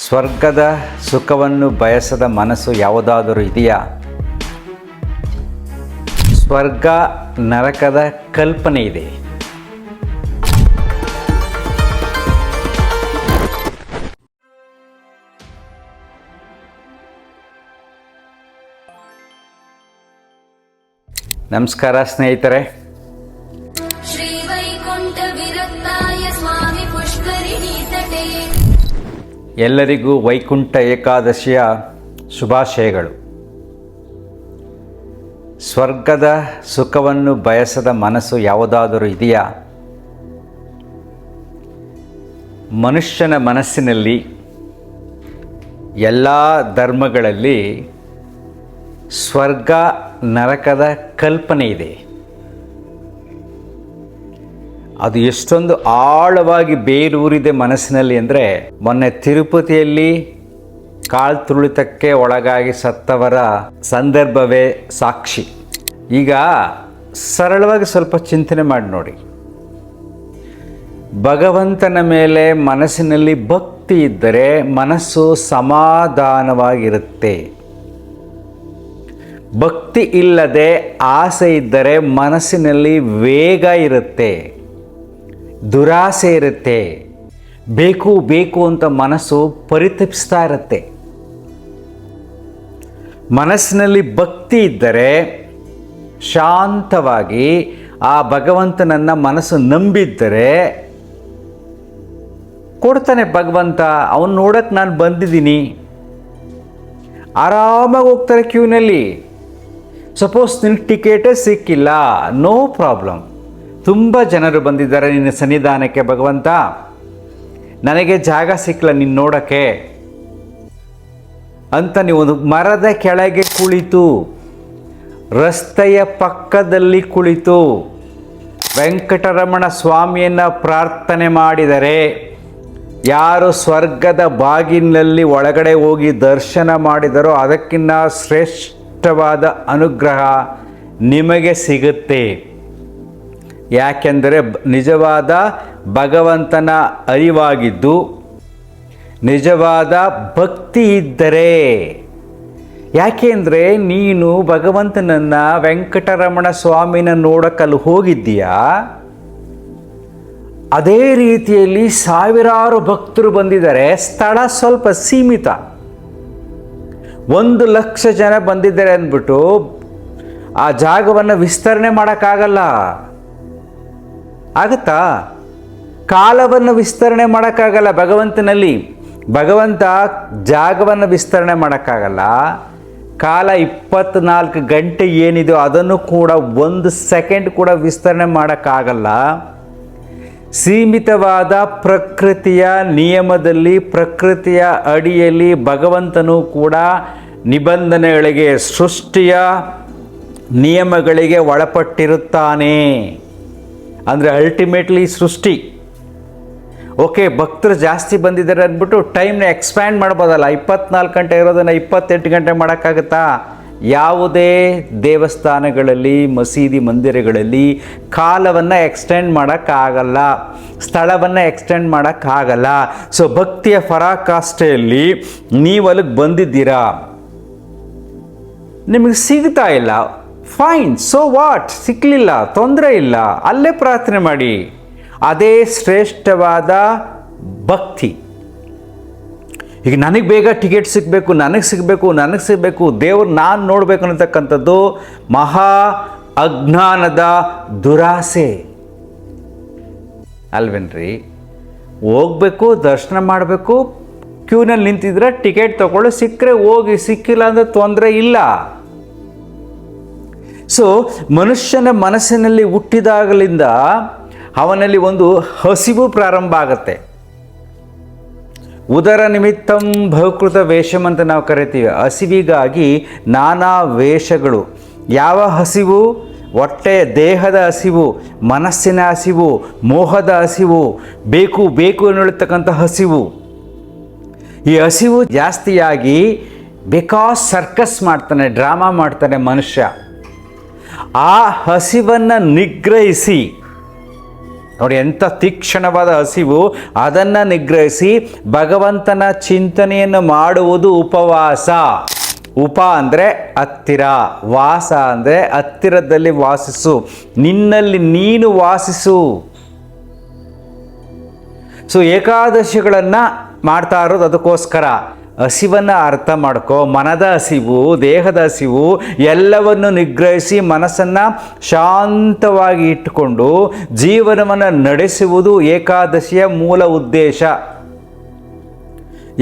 ಸ್ವರ್ಗದ ಸುಖವನ್ನು ಬಯಸದ ಮನಸ್ಸು ಯಾವುದಾದರೂ ಇದೆಯಾ? ಸ್ವರ್ಗ ನರಕದ ಕಲ್ಪನೆ ಇದೆ. ನಮಸ್ಕಾರ ಸ್ನೇಹಿತರೆ. ಎಲ್ಲರಿಗೂ ವೈಕುಂಠ ಏಕಾದಶಿಯ ಶುಭಾಶಯಗಳು. ಸ್ವರ್ಗದ ಸುಖವನ್ನು ಬಯಸದ ಮನಸ್ಸು ಯಾವುದಾದರೂ ಇದೆಯಾ? ಮನುಷ್ಯನ ಮನಸ್ಸಿನಲ್ಲಿ ಎಲ್ಲ ಧರ್ಮಗಳಲ್ಲಿ ಸ್ವರ್ಗ ನರಕದ ಕಲ್ಪನೆ ಇದೆ. ಅದು ಎಷ್ಟೊಂದು ಆಳವಾಗಿ ಬೇರೂರಿದೆ ಮನಸ್ಸಿನಲ್ಲಿ ಅಂದರೆ, ಮೊನ್ನೆ ತಿರುಪತಿಯಲ್ಲಿ ಕಾಲು ತುಳಿತಕ್ಕೆ ಒಳಗಾಗಿ ಸತ್ತವರ ಸಂದರ್ಭವೇ ಸಾಕ್ಷಿ. ಈಗ ಸರಳವಾಗಿ ಸ್ವಲ್ಪ ಚಿಂತನೆ ಮಾಡಿ ನೋಡಿ. ಭಗವಂತನ ಮೇಲೆ ಮನಸ್ಸಿನಲ್ಲಿ ಭಕ್ತಿ ಇದ್ದರೆ ಮನಸ್ಸು ಸಮಾಧಾನವಾಗಿರುತ್ತೆ. ಭಕ್ತಿ ಇಲ್ಲದೆ ಆಸೆ ಇದ್ದರೆ ಮನಸ್ಸಿನಲ್ಲಿ ವೇಗ ಇರುತ್ತೆ, ದುರಾಸೆ ಇರುತ್ತೆ, ಬೇಕು ಬೇಕು ಅಂತ ಮನಸ್ಸು ಪರಿತಪಿಸ್ತಾ ಇರುತ್ತೆ. ಮನಸ್ಸಿನಲ್ಲಿ ಭಕ್ತಿ ಇದ್ದರೆ ಶಾಂತವಾಗಿ ಆ ಭಗವಂತನನ್ನು ಮನಸ್ಸು ನಂಬಿದ್ದರೆ ಕೊಡ್ತಾನೆ ಭಗವಂತ. ಅವನು ನೋಡಕ್ಕೆ ನಾನು ಬಂದಿದ್ದೀನಿ, ಆರಾಮಾಗಿ ಹೋಗ್ತಾರೆ ಕ್ಯೂನಲ್ಲಿ. ಸಪೋಸ್ ನಿನ್ನ ಟಿಕೆಟೇ ಸಿಕ್ಕಿಲ್ಲ, ನೋ ಪ್ರಾಬ್ಲಮ್. ತುಂಬ ಜನರು ಬಂದಿದ್ದಾರೆ ನಿನ್ನ ಸನ್ನಿಧಾನಕ್ಕೆ, ಭಗವಂತ ನನಗೆ ಜಾಗ ಸಿಕ್ಕಲ್ಲ ನಿನ್ನ ನೋಡೋಕ್ಕೆ ಅಂತ ನೀವು ಮರದ ಕೆಳಗೆ ಕುಳಿತು, ರಸ್ತೆಯ ಪಕ್ಕದಲ್ಲಿ ಕುಳಿತು ವೆಂಕಟರಮಣ ಸ್ವಾಮಿಯನ್ನು ಪ್ರಾರ್ಥನೆ ಮಾಡಿದರೆ, ಯಾರು ಸ್ವರ್ಗದ ಬಾಗಿಲಿನಲ್ಲಿ ಒಳಗಡೆ ಹೋಗಿ ದರ್ಶನ ಮಾಡಿದರೋ ಅದಕ್ಕಿಂತ ಶ್ರೇಷ್ಠವಾದ ಅನುಗ್ರಹ ನಿಮಗೆ ಸಿಗುತ್ತೆ. ಯಾಕೆಂದರೆ ನಿಜವಾದ ಭಗವಂತನ ಅರಿವಾಗಿದ್ದು ನಿಜವಾದ ಭಕ್ತಿ ಇದ್ದರೆ. ಯಾಕೆಂದರೆ ನೀನು ಭಗವಂತನನ್ನು ವೆಂಕಟರಮಣ ಸ್ವಾಮಿನ ನೋಡಕ್ಕಲ್ಲಿ ಹೋಗಿದ್ದೀಯಾ, ಅದೇ ರೀತಿಯಲ್ಲಿ ಸಾವಿರಾರು ಭಕ್ತರು ಬಂದಿದ್ದಾರೆ. ಸ್ಥಳ ಸ್ವಲ್ಪ ಸೀಮಿತ, 1,00,000 ಜನ ಬಂದಿದ್ದಾರೆ ಅಂದ್ಬಿಟ್ಟು ಆ ಜಾಗವನ್ನು ವಿಸ್ತರಣೆ ಮಾಡೋಕ್ಕಾಗಲ್ಲ. ಆಗುತ್ತಾ? ಕಾಲವನ್ನು ವಿಸ್ತರಣೆ ಮಾಡೋಕ್ಕಾಗಲ್ಲ ಭಗವಂತನಲ್ಲಿ. ಭಗವಂತ ಜಾಗವನ್ನು ವಿಸ್ತರಣೆ ಮಾಡೋಕ್ಕಾಗಲ್ಲ. ಕಾಲ 24 ಗಂಟೆ ಏನಿದೆಯೋ ಅದನ್ನು ಕೂಡ 1 ಸೆಕೆಂಡ್ ಕೂಡ ವಿಸ್ತರಣೆ ಮಾಡೋಕ್ಕಾಗಲ್ಲ. ಸೀಮಿತವಾದ ಪ್ರಕೃತಿಯ ನಿಯಮದಲ್ಲಿ, ಪ್ರಕೃತಿಯ ಅಡಿಯಲ್ಲಿ ಭಗವಂತನು ಕೂಡ ನಿಬಂಧನೆಗಳಿಗೆ, ಸೃಷ್ಟಿಯ ನಿಯಮಗಳಿಗೆ ಒಳಪಟ್ಟಿರುತ್ತಾನೆ. ಅಂದರೆ ಅಲ್ಟಿಮೇಟ್ಲಿ ಸೃಷ್ಟಿ. ಓಕೆ, ಭಕ್ತರು ಜಾಸ್ತಿ ಬಂದಿದ್ದಾರೆ ಅಂದ್ಬಿಟ್ಟು ಟೈಮ್ನ ಎಕ್ಸ್ಪ್ಯಾಂಡ್ ಮಾಡ್ಬೋದಲ್ಲ. 24 ಗಂಟೆ ಇರೋದನ್ನು 28 ಗಂಟೆ ಮಾಡೋಕ್ಕಾಗುತ್ತಾ? ಯಾವುದೇ ದೇವಸ್ಥಾನಗಳಲ್ಲಿ, ಮಸೀದಿ ಮಂದಿರಗಳಲ್ಲಿ ಕಾಲವನ್ನು ಎಕ್ಸ್ಟೆಂಡ್ ಮಾಡೋಕ್ಕಾಗಲ್ಲ, ಸ್ಥಳವನ್ನು ಎಕ್ಸ್ಟೆಂಡ್ ಮಾಡೋಕ್ಕಾಗಲ್ಲ. ಸೊ ಭಕ್ತಿಯ ಪರಾಕಾಷ್ಠೆಯಲ್ಲಿ ನೀವು ಅಲ್ಲಿಗೆ ಬಂದಿದ್ದೀರಾ, ನಿಮಗೆ ಸಿಗ್ತಾ ಇಲ್ಲ, ಫೈನ್, ಸೋ ವಾಟ್, ಸಿಕ್ಕಲಿಲ್ಲ, ತೊಂದರೆ ಇಲ್ಲ, ಅಲ್ಲೇ ಪ್ರಾರ್ಥನೆ ಮಾಡಿ. ಅದೇ ಶ್ರೇಷ್ಠವಾದ ಭಕ್ತಿ. ಈಗ ನನಗೆ ಬೇಗ ಟಿಕೆಟ್ ಸಿಗಬೇಕು, ನನಗೆ ಸಿಗಬೇಕು, ದೇವ್ರು ನಾನು ನೋಡಬೇಕು ಅನ್ನತಕ್ಕಂಥದ್ದು ಮಹಾ ಅಜ್ಞಾನದ ದುರಾಸೆ ಅಲ್ವೇನ್ರಿ? ಹೋಗ್ಬೇಕು, ದರ್ಶನ ಮಾಡಬೇಕು, ಕ್ಯೂನಲ್ಲಿ ನಿಂತಿದ್ರೆ ಟಿಕೆಟ್ ತಗೊಳ್ಳಿ, ಸಿಕ್ಕರೆ ಹೋಗಿ, ಸಿಕ್ಕಿಲ್ಲ ಅಂದರೆ ತೊಂದರೆ ಇಲ್ಲ. ಸೊ ಮನುಷ್ಯನ ಮನಸ್ಸಿನಲ್ಲಿ ಹುಟ್ಟಿದಾಗಲಿಂದ ಅವನಲ್ಲಿ ಒಂದು ಹಸಿವು ಪ್ರಾರಂಭ ಆಗುತ್ತೆ. ಉದರ ನಿಮಿತ್ತಂ ಬಹುಕೃತ ವೇಷಂ ಅಂತ ನಾವು ಕರಿತೀವಿ. ಹಸಿವಿಗಾಗಿ ನಾನಾ ವೇಷಗಳು. ಯಾವ ಹಸಿವು? ಹೊಟ್ಟೆ, ದೇಹದ ಹಸಿವು, ಮನಸ್ಸಿನ ಹಸಿವು, ಮೋಹದ ಹಸಿವು, ಬೇಕು ಬೇಕು ಅನ್ನತಕ್ಕಂಥ ಹಸಿವು. ಈ ಹಸಿವು ಜಾಸ್ತಿಯಾಗಿ ಬಿಕಾಸ್ ಸರ್ಕಸ್ ಮಾಡ್ತಾನೆ, ಡ್ರಾಮಾ ಮಾಡ್ತಾನೆ ಮನುಷ್ಯ. ಆ ಹಸಿವನ್ನು ನಿಗ್ರಹಿಸಿ ನೋಡಿ ಎಂಥ ತೀಕ್ಷ್ಣವಾದ ಹಸಿವು. ಅದನ್ನು ನಿಗ್ರಹಿಸಿ ಭಗವಂತನ ಚಿಂತನೆಯನ್ನು ಮಾಡುವುದು ಉಪವಾಸ. ಉಪ ಅಂದರೆ ಹತ್ತಿರ, ವಾಸ ಅಂದರೆ ಹತ್ತಿರದಲ್ಲಿ ವಾಸಿಸು, ನಿನ್ನಲ್ಲಿ ನೀನು ವಾಸಿಸು. ಸೊ ಏಕಾದಶಿಗಳನ್ನು ಮಾಡ್ತಾ ಇರೋದು ಅದಕ್ಕೋಸ್ಕರ. ಹಸಿವನ್ನು ಅರ್ಥ ಮಾಡ್ಕೋ. ಮನದ ಹಸಿವು, ದೇಹದ ಹಸಿವು ಎಲ್ಲವನ್ನು ನಿಗ್ರಹಿಸಿ ಮನಸ್ಸನ್ನು ಶಾಂತವಾಗಿ ಇಟ್ಟುಕೊಂಡು ಜೀವನವನ್ನು ನಡೆಸುವುದು ಏಕಾದಶಿಯ ಮೂಲ ಉದ್ದೇಶ.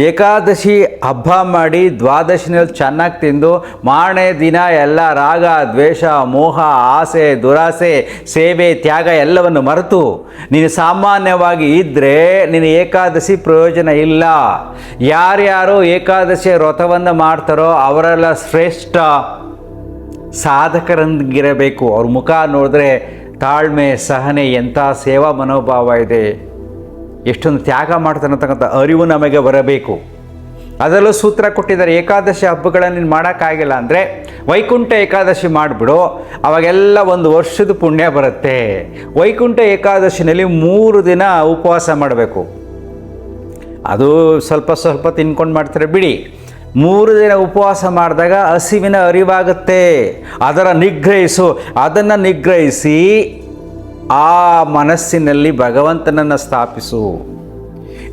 ಏಕಾದಶಿ ಹಬ್ಬ ಮಾಡಿ ದ್ವಾದಶಿನಲ್ಲಿ ಚೆನ್ನಾಗಿ ತಿಂದು ಮಾರನೇ ದಿನ ಎಲ್ಲ ರಾಗ, ದ್ವೇಷ, ಮೋಹ, ಆಸೆ, ದುರಾಸೆ, ಸೇವೆ, ತ್ಯಾಗ ಎಲ್ಲವನ್ನು ಮರೆತು ನೀನು ಸಾಮಾನ್ಯವಾಗಿ ಇದ್ದರೆ ನಿನ್ನ ಏಕಾದಶಿ ಪ್ರಯೋಜನ ಇಲ್ಲ. ಯಾರ್ಯಾರು ಏಕಾದಶಿಯ ವ್ರತವನ್ನು ಮಾಡ್ತಾರೋ ಅವರೆಲ್ಲ ಶ್ರೇಷ್ಠ ಸಾಧಕರಂಗಿರಬೇಕು. ಅವ್ರ ಮುಖ ನೋಡಿದ್ರೆ ತಾಳ್ಮೆ, ಸಹನೆ, ಎಂಥ ಸೇವಾ ಮನೋಭಾವ ಇದೆ, ಎಷ್ಟೊಂದು ತ್ಯಾಗ ಮಾಡ್ತಾನೆ ಅಂತಕ್ಕಂಥ ಅರಿವು ನಮಗೆ ಬರಬೇಕು. ಅದರಲ್ಲೂ ಸೂತ್ರ ಕೊಟ್ಟಿದ್ದಾರೆ. ಏಕಾದಶಿ ಹಬ್ಬಗಳನ್ನು ನೀನು ಮಾಡೋಕ್ಕಾಗಿಲ್ಲ ಅಂದರೆ ವೈಕುಂಠ ಏಕಾದಶಿ ಮಾಡಿಬಿಡು, ಅವಾಗೆಲ್ಲ ಒಂದು ವರ್ಷದ ಪುಣ್ಯ ಬರುತ್ತೆ. ವೈಕುಂಠ ಏಕಾದಶಿನಲ್ಲಿ 3 ದಿನ ಉಪವಾಸ ಮಾಡಬೇಕು. ಅದು ಸ್ವಲ್ಪ ಸ್ವಲ್ಪ ತಿನ್ಕೊಂಡು ಮಾಡ್ತಾರೆ ಬಿಡಿ. 3 ದಿನ ಉಪವಾಸ ಮಾಡಿದಾಗ ಹಸಿವಿನ ಅರಿವಾಗುತ್ತೆ. ಅದನ್ನು ನಿಗ್ರಹಿಸಿ ಆ ಮನಸ್ಸಿನಲ್ಲಿ ಭಗವಂತನನ್ನು ಸ್ಥಾಪಿಸು.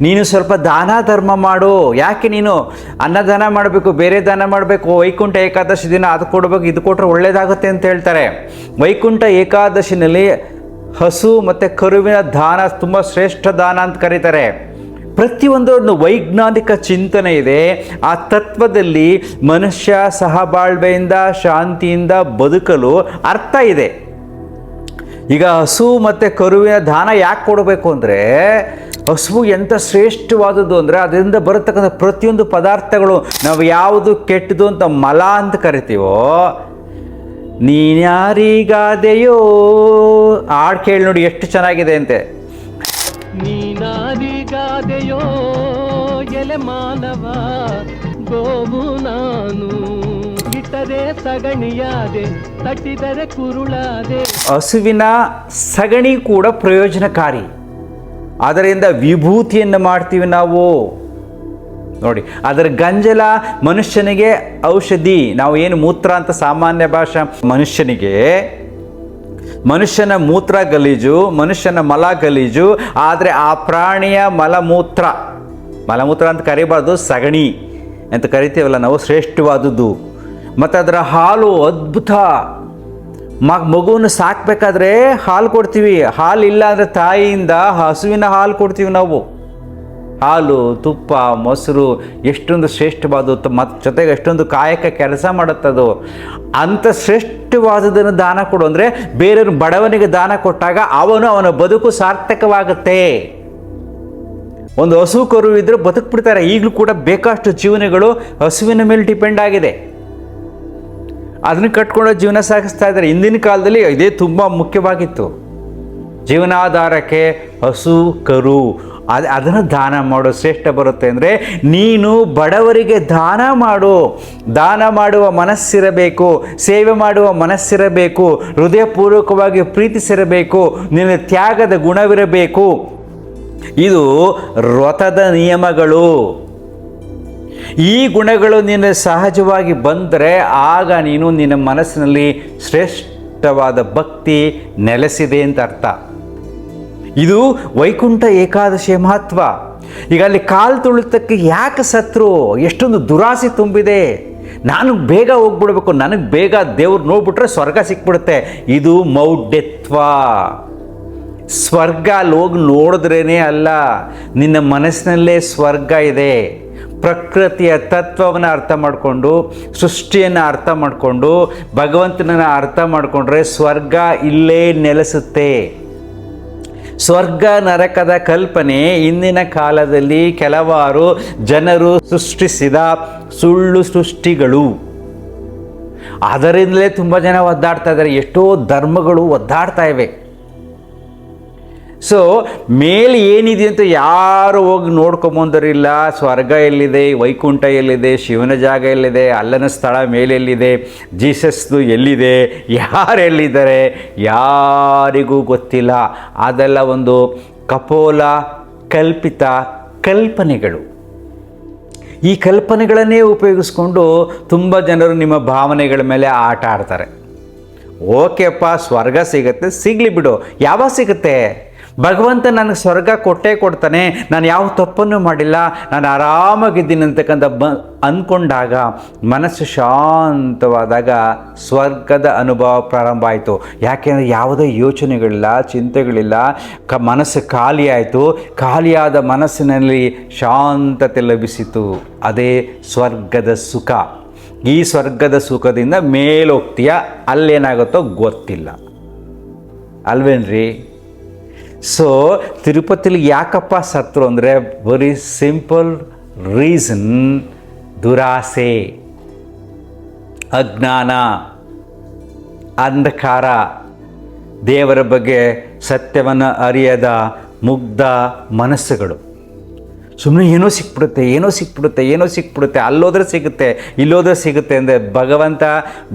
ನೀನು ಸ್ವಲ್ಪ ದಾನ ಧರ್ಮ ಮಾಡು. ಯಾಕೆ ನೀನು ಅನ್ನದಾನ ಮಾಡಬೇಕು, ಬೇರೆ ದಾನ ಮಾಡಬೇಕು? ವೈಕುಂಠ ಏಕಾದಶಿ ದಿನ ಅದು ಕೊಡಬೇಕು, ಇದು ಕೊಟ್ಟರೆ ಒಳ್ಳೆಯದಾಗುತ್ತೆ ಅಂತ ಹೇಳ್ತಾರೆ. ವೈಕುಂಠ ಏಕಾದಶಿನಲ್ಲಿ ಹಸು ಮತ್ತು ಕರುವಿನ ದಾನ ತುಂಬ ಶ್ರೇಷ್ಠ ದಾನ ಅಂತ ಕರೀತಾರೆ. ಪ್ರತಿಯೊಂದು ವೈಜ್ಞಾನಿಕ ಚಿಂತನೆ ಇದೆ. ಆ ತತ್ವದಲ್ಲಿ ಮನುಷ್ಯ ಸಹಬಾಳ್ವೆಯಿಂದ ಶಾಂತಿಯಿಂದ ಬದುಕಲು ಅರ್ಥ ಇದೆ. ಈಗ ಹಸು ಮತ್ತು ಕರುವಿನ ದಾನ ಯಾಕೆ ಕೊಡಬೇಕು ಅಂದರೆ, ಹಸು ಎಂಥ ಶ್ರೇಷ್ಠವಾದದ್ದು ಅಂದರೆ ಅದರಿಂದ ಬರತಕ್ಕಂಥ ಪ್ರತಿಯೊಂದು ಪದಾರ್ಥಗಳು ನಾವು ಯಾವುದು ಕೆಟ್ಟದು ಅಂತ ಮಲ ಅಂತ ಕರಿತೀವೋ, ನೀನ್ಯಾರಿಗಾದೆಯೋ ಹಾಡು ಕೇಳಿ ನೋಡಿ ಎಷ್ಟು ಚೆನ್ನಾಗಿದೆ ಅಂತೆ. ನೀನಾರಿಗಾದೆಯೋ ಎಲೆ ಮಾನವ, ಗೋವು ನಾನು ಇಟ್ಟರೆ ಸಗಣಿಯಾದೆ, ತಟ್ಟಿದರೆ ಕುರುಳಾದೆ. ಹಸುವಿನ ಸಗಣಿ ಕೂಡ ಪ್ರಯೋಜನಕಾರಿ. ಅದರಿಂದ ವಿಭೂತಿಯನ್ನು ಮಾಡ್ತೀವಿ ನಾವು ನೋಡಿ. ಅದರ ಗಂಜಲ ಮನುಷ್ಯನಿಗೆ ಔಷಧಿ. ನಾವು ಏನು ಮೂತ್ರ ಅಂತ ಸಾಮಾನ್ಯ ಭಾಷೆ, ಮನುಷ್ಯನ ಮೂತ್ರ ಗಲೀಜು, ಮನುಷ್ಯನ ಮಲ ಗಲೀಜು. ಆದರೆ ಆ ಪ್ರಾಣಿಯ ಮಲಮೂತ್ರ ಅಂತ ಕರಿಬಾರ್ದು, ಸಗಣಿ ಅಂತ ಕರಿತೀವಲ್ಲ ನಾವು, ಶ್ರೇಷ್ಠವಾದದ್ದು. ಮತ್ತು ಅದರ ಹಾಲು ಅದ್ಭುತ. ಮಗುವನ್ನು ಸಾಕಬೇಕಾದ್ರೆ ಹಾಲು ಕೊಡ್ತೀವಿ. ಹಾಲು ಇಲ್ಲ ಅಂದರೆ ತಾಯಿಯಿಂದ ಹಸುವಿನ ಹಾಲು ಕೊಡ್ತೀವಿ ನಾವು. ಹಾಲು, ತುಪ್ಪ, ಮೊಸರು ಎಷ್ಟೊಂದು ಶ್ರೇಷ್ಠವಾದದ್ದು. ಮತ್ತು ಜೊತೆಗೆ ಎಷ್ಟೊಂದು ಕಾಯಕ ಕೆಲಸ ಮಾಡುತ್ತದು. ಅಂಥ ಶ್ರೇಷ್ಠವಾದದನ್ನು ದಾನ ಕೊಡು ಅಂದರೆ ಬೇರೆಯವ್ರ ಬಡವನಿಗೆ ದಾನ ಕೊಟ್ಟಾಗ ಅವನ ಬದುಕು ಸಾರ್ಥಕವಾಗುತ್ತೆ. ಒಂದು ಹಸು ಕರು ಇದ್ದರೆ ಬದುಕ್ಬಿಡ್ತಾರೆ. ಈಗಲೂ ಕೂಡ ಬೇಕಷ್ಟು ಜೀವನಗಳು ಹಸುವಿನ ಮೇಲೆ ಡಿಪೆಂಡ್ ಆಗಿದೆ. ಅದನ್ನು ಕಟ್ಕೊಂಡು ಜೀವನ ಸಾಗಿಸ್ತಾ ಇದ್ದಾರೆ. ಹಿಂದಿನ ಕಾಲದಲ್ಲಿ ಇದೇ ತುಂಬ ಮುಖ್ಯವಾಗಿತ್ತು. ಜೀವನಾಧಾರಕ್ಕೆ ಹಸು ಕರು ಅದನ್ನು ದಾನ ಮಾಡೋ ಶ್ರೇಷ್ಠ ಬರುತ್ತೆ. ಅಂದರೆ ನೀನು ಬಡವರಿಗೆ ದಾನ ಮಾಡು. ದಾನ ಮಾಡುವ ಮನಸ್ಸಿರಬೇಕು, ಸೇವೆ ಮಾಡುವ ಮನಸ್ಸಿರಬೇಕು, ಹೃದಯಪೂರ್ವಕವಾಗಿ ಪ್ರೀತಿಸಿರಬೇಕು, ನಿನ್ನ ತ್ಯಾಗದ ಗುಣವಿರಬೇಕು. ಇದು ವ್ರತದ ನಿಯಮಗಳು. ಈ ಗುಣಗಳು ನಿನ್ನ ಸಹಜವಾಗಿ ಬಂದರೆ ಆಗ ನೀನು ನಿನ್ನ ಮನಸ್ಸಿನಲ್ಲಿ ಶ್ರೇಷ್ಠವಾದ ಭಕ್ತಿ ನೆಲೆಸಿದೆ ಅಂತ ಅರ್ಥ. ಇದು ವೈಕುಂಠ ಏಕಾದಶಿಯ ಮಹತ್ವ. ಈಗ ಅಲ್ಲಿ ಕಾಲು ತುಳಿತಕ್ಕೆ ಯಾಕೆ ಸತ್ರು? ಎಷ್ಟೊಂದು ದುರಾಸೆ ತುಂಬಿದೆ. ನಾನು ಬೇಗ ಹೋಗ್ಬಿಡ್ಬೇಕು, ನನಗೆ ಬೇಗ ದೇವ್ರು ನೋಡ್ಬಿಟ್ರೆ ಸ್ವರ್ಗ ಸಿಕ್ಬಿಡುತ್ತೆ. ಇದು ಮೌಢ್ಯತ್ವ. ಸ್ವರ್ಗ ಅಲ್ಲಿ ಹೋಗಿ ನೋಡಿದ್ರೇ ಅಲ್ಲ, ನಿನ್ನ ಮನಸ್ಸಿನಲ್ಲೇ ಸ್ವರ್ಗ ಇದೆ. ಪ್ರಕೃತಿಯ ತತ್ವವನ್ನು ಅರ್ಥ ಮಾಡಿಕೊಂಡು, ಸೃಷ್ಟಿಯನ್ನು ಅರ್ಥ ಮಾಡಿಕೊಂಡು, ಭಗವಂತನನ್ನು ಅರ್ಥ ಮಾಡಿಕೊಂಡ್ರೆ ಸ್ವರ್ಗ ಇಲ್ಲೇ ನೆಲೆಸುತ್ತೆ. ಸ್ವರ್ಗ ನರಕದ ಕಲ್ಪನೆ ಇಂದಿನ ಕಾಲದಲ್ಲಿ ಕೆಲವಾರು ಜನರು ಸೃಷ್ಟಿಸಿದ ಸುಳ್ಳು ಸೃಷ್ಟಿಗಳು. ಅದರಿಂದಲೇ ತುಂಬ ಜನ ಒದ್ದಾಡ್ತಾ ಇದ್ದಾರೆ. ಎಷ್ಟೋ ಧರ್ಮಗಳು ಒದ್ದಾಡ್ತಾ ಇವೆ. ಸೊ ಮೇಲೆ ಏನಿದೆ ಅಂತ ಯಾರು ಹೋಗಿ ನೋಡ್ಕೊಂಬಂದರಿಲ್ಲ. ಸ್ವರ್ಗ ಎಲ್ಲಿದೆ, ವೈಕುಂಠ ಎಲ್ಲಿದೆ, ಶಿವನ ಜಾಗ ಎಲ್ಲಿದೆ, ಅಲ್ಲನ ಸ್ಥಳ ಮೇಲೆಲ್ಲಿದೆ, ಜೀಸಸ್ದು ಎಲ್ಲಿದೆ, ಯಾರೆಲ್ಲಿದ್ದಾರೆ ಯಾರಿಗೂ ಗೊತ್ತಿಲ್ಲ. ಅದೆಲ್ಲ ಒಂದು ಕಪೋಲ ಕಲ್ಪಿತ ಕಲ್ಪನೆಗಳು. ಈ ಕಲ್ಪನೆಗಳನ್ನೇ ಉಪಯೋಗಿಸ್ಕೊಂಡು ತುಂಬ ಜನರು ನಿಮ್ಮ ಭಾವನೆಗಳ ಮೇಲೆ ಆಟ ಆಡ್ತಾರೆ. ಓಕೆಪ್ಪ, ಸ್ವರ್ಗ ಸಿಗುತ್ತೆ, ಸಿಗಲಿ ಬಿಡು. ಯಾವಾಗ ಸಿಗುತ್ತೆ? ಭಗವಂತ ನನಗೆ ಸ್ವರ್ಗ ಕೊಟ್ಟೇ ಕೊಡ್ತಾನೆ, ನಾನು ಯಾವ ತಪ್ಪನ್ನು ಮಾಡಿಲ್ಲ, ನಾನು ಆರಾಮಾಗಿದ್ದೀನಿ ಅಂತಕ್ಕಂಥ ಅಂದ್ಕೊಂಡಾಗ, ಮನಸ್ಸು ಶಾಂತವಾದಾಗ ಸ್ವರ್ಗದ ಅನುಭವ ಪ್ರಾರಂಭ ಆಯಿತು. ಯಾಕೆಂದರೆ ಯಾವುದೇ ಯೋಚನೆಗಳಿಲ್ಲ, ಚಿಂತೆಗಳಿಲ್ಲ, ಮನಸ್ಸು ಖಾಲಿ ಆಯಿತು. ಖಾಲಿಯಾದ ಮನಸ್ಸಿನಲ್ಲಿ ಶಾಂತತೆ ಲಭಿಸಿತು. ಅದೇ ಸ್ವರ್ಗದ ಸುಖ. ಈ ಸ್ವರ್ಗದ ಸುಖದಿಂದ ಮೇಲೋಗ್ತೀಯ, ಅಲ್ಲೇನಾಗುತ್ತೋ ಗೊತ್ತಿಲ್ಲ ಅಲ್ವೇನ್ರಿ? ಸೊ ತಿರುಪತಿಲಿ ಯಾಕಪ್ಪ ಸತ್ರು ಅಂದರೆ ವೆರಿ ಸಿಂಪಲ್ ರೀಸನ್. ದುರಾಸೆ, ಅಜ್ಞಾನ, ಅಂಧಕಾರ, ದೇವರ ಬಗ್ಗೆ ಸತ್ಯವನ್ನು ಅರಿಯದ ಮುಗ್ಧ ಮನಸ್ಸುಗಳು. ಸುಮ್ಮನೆ ಏನೋ ಸಿಕ್ಬಿಡುತ್ತೆ, ಅಲ್ಲೋದ್ರೆ ಸಿಗುತ್ತೆ, ಇಲ್ಲೋದ್ರೆ ಸಿಗುತ್ತೆ ಅಂದರೆ ಭಗವಂತ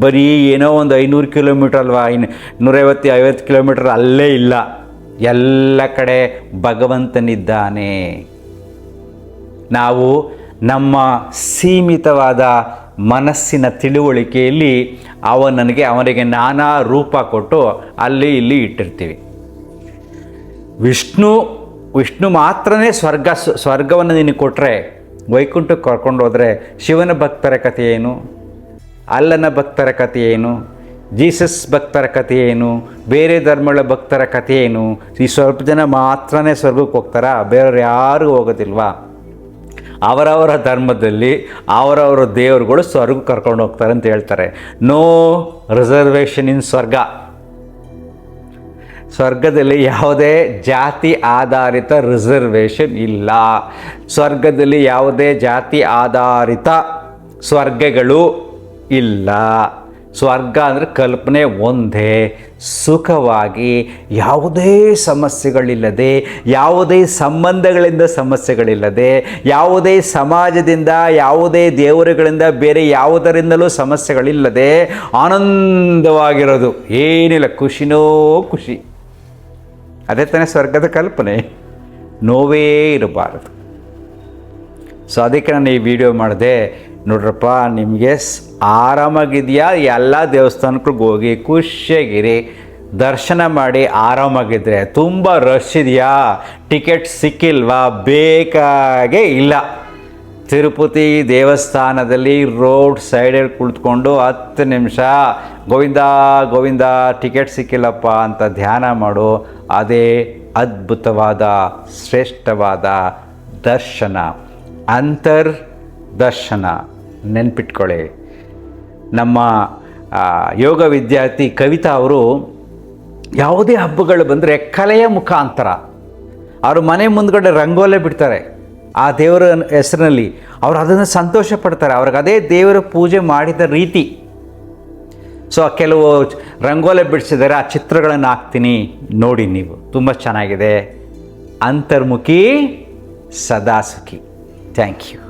ಬರೀ ಏನೋ ಒಂದು 500 ಕಿಲೋಮೀಟ್ರ್ ಅಲ್ವಾ, 150 ಕಿಲೋಮೀಟ್ರ್ ಅಲ್ಲೇ ಇಲ್ಲ. ಎಲ್ಲ ಕಡೆ ಭಗವಂತನಿದ್ದಾನೆ. ನಾವು ನಮ್ಮ ಸೀಮಿತವಾದ ಮನಸ್ಸಿನ ತಿಳುವಳಿಕೆಯಲ್ಲಿ ಅವನಿಗೆ ನಾನಾ ರೂಪ ಕೊಟ್ಟು ಅಲ್ಲಿ ಇಲ್ಲಿ ಇಟ್ಟಿರ್ತೀವಿ. ವಿಷ್ಣು ಮಾತ್ರನೇ ಸ್ವರ್ಗವನ್ನು ನಿನಗೆ ಕೊಟ್ಟರೆ, ವೈಕುಂಠಕ್ಕೆ ಕರ್ಕೊಂಡು ಹೋದರೆ ಶಿವನ ಭಕ್ತರ ಕಥೆ ಏನು, ಅಲ್ಲನ ಭಕ್ತರ ಕಥೆ ಏನು, ಜೀಸಸ್ ಭಕ್ತರ ಕಥೆ ಏನು, ಬೇರೆ ಧರ್ಮಗಳ ಭಕ್ತರ ಕಥೆ ಏನು? ಈ ಸ್ವಲ್ಪ ಜನ ಮಾತ್ರನೇ ಸ್ವರ್ಗಕ್ಕೆ ಹೋಗ್ತಾರಾ? ಬೇರೆಯವ್ರು ಯಾರೂ ಹೋಗೋದಿಲ್ವಾ? ಅವರವರ ಧರ್ಮದಲ್ಲಿ ಅವರವರ ದೇವರುಗಳು ಸ್ವರ್ಗಕ್ಕೆ ಕರ್ಕೊಂಡು ಹೋಗ್ತಾರೆ ಅಂತ ಹೇಳ್ತಾರೆ. ನೋ ರಿಸರ್ವೇಷನ್ ಇನ್ ಸ್ವರ್ಗ. ಸ್ವರ್ಗದಲ್ಲಿ ಯಾವುದೇ ಜಾತಿ ಆಧಾರಿತ ರಿಸರ್ವೇಷನ್ ಇಲ್ಲ. ಸ್ವರ್ಗದಲ್ಲಿ ಯಾವುದೇ ಜಾತಿ ಆಧಾರಿತ ಸ್ವರ್ಗಗಳು ಇಲ್ಲ. ಸ್ವರ್ಗ ಅಂದರೆ ಕಲ್ಪನೆ ಒಂದೇ, ಸುಖವಾಗಿ, ಯಾವುದೇ ಸಮಸ್ಯೆಗಳಿಲ್ಲದೆ, ಯಾವುದೇ ಸಂಬಂಧಗಳಿಂದ ಸಮಸ್ಯೆಗಳಿಲ್ಲದೆ, ಯಾವುದೇ ಸಮಾಜದಿಂದ, ಯಾವುದೇ ದೇವರುಗಳಿಂದ, ಬೇರೆ ಯಾವುದರಿಂದಲೂ ಸಮಸ್ಯೆಗಳಿಲ್ಲದೆ ಆನಂದವಾಗಿರೋದು. ಏನಿಲ್ಲ, ಖುಷಿನೋ ಖುಷಿ. ಅದೇ ತಾನೇ ಸ್ವರ್ಗದ ಕಲ್ಪನೆ. ನೋವೇ ಇರಬಾರದು. ಸೊ ಅದಕ್ಕೆ ನಾನು ಈ ವಿಡಿಯೋ ಮಾಡಿದೆ. ನೋಡ್ರಪ್ಪ, ನಿಮಗೆ ಆರಾಮಾಗಿದೆಯಾ? ಎಲ್ಲ ದೇವಸ್ಥಾನಗಳಿಗೆ ಹೋಗಿ ಖುಷಿಯಾಗಿರಿ, ದರ್ಶನ ಮಾಡಿ ಆರಾಮಾಗಿದ್ದರೆ. ತುಂಬ ರಶ್ ಇದೆಯಾ, ಟಿಕೆಟ್ ಸಿಕ್ಕಿಲ್ವಾ? ಬೇಕಾಗೇ ಇಲ್ಲ. ತಿರುಪತಿ ದೇವಸ್ಥಾನದಲ್ಲಿ ರೋಡ್ ಸೈಡಲ್ಲಿ ಕುಳಿತುಕೊಂಡು 10 ನಿಮಿಷ ಗೋವಿಂದ ಗೋವಿಂದ ಟಿಕೆಟ್ ಸಿಕ್ಕಿಲ್ಲಪ್ಪ ಅಂತ ಧ್ಯಾನ ಮಾಡು. ಅದೇ ಅದ್ಭುತವಾದ ಶ್ರೇಷ್ಠವಾದ ದರ್ಶನ, ದರ್ಶನ. ನೆನ್ಪಿಟ್ಕೊಳ್ಳಿ. ನಮ್ಮ ಯೋಗ ವಿದ್ಯಾರ್ಥಿ ಕವಿತಾ ಅವರು ಯಾವುದೇ ಹಬ್ಬಗಳು ಬಂದರೆ ಕಲೆಯ ಮುಖಾಂತರ ಅವರು ಮನೆ ಮುಂದ್ಗಡೆ ರಂಗೋಲೆ ಬಿಡ್ತಾರೆ. ಆ ದೇವರ ಹೆಸರಿನಲ್ಲಿ ಅವರು ಅದನ್ನು ಸಂತೋಷ ಪಡ್ತಾರೆ. ಅವ್ರಿಗೆ ಅದೇ ದೇವರ ಪೂಜೆ ಮಾಡಿದ ರೀತಿ. ಸೊ ಕೆಲವು ರಂಗೋಲೆ ಬಿಡಿಸಿದರೆ ಆ ಚಿತ್ರಗಳನ್ನು ಹಾಕ್ತೀನಿ ನೋಡಿ, ನೀವು ತುಂಬ ಚೆನ್ನಾಗಿದೆ. ಅಂತರ್ಮುಖಿ ಸದಾ ಸುಖಿ. Thank you.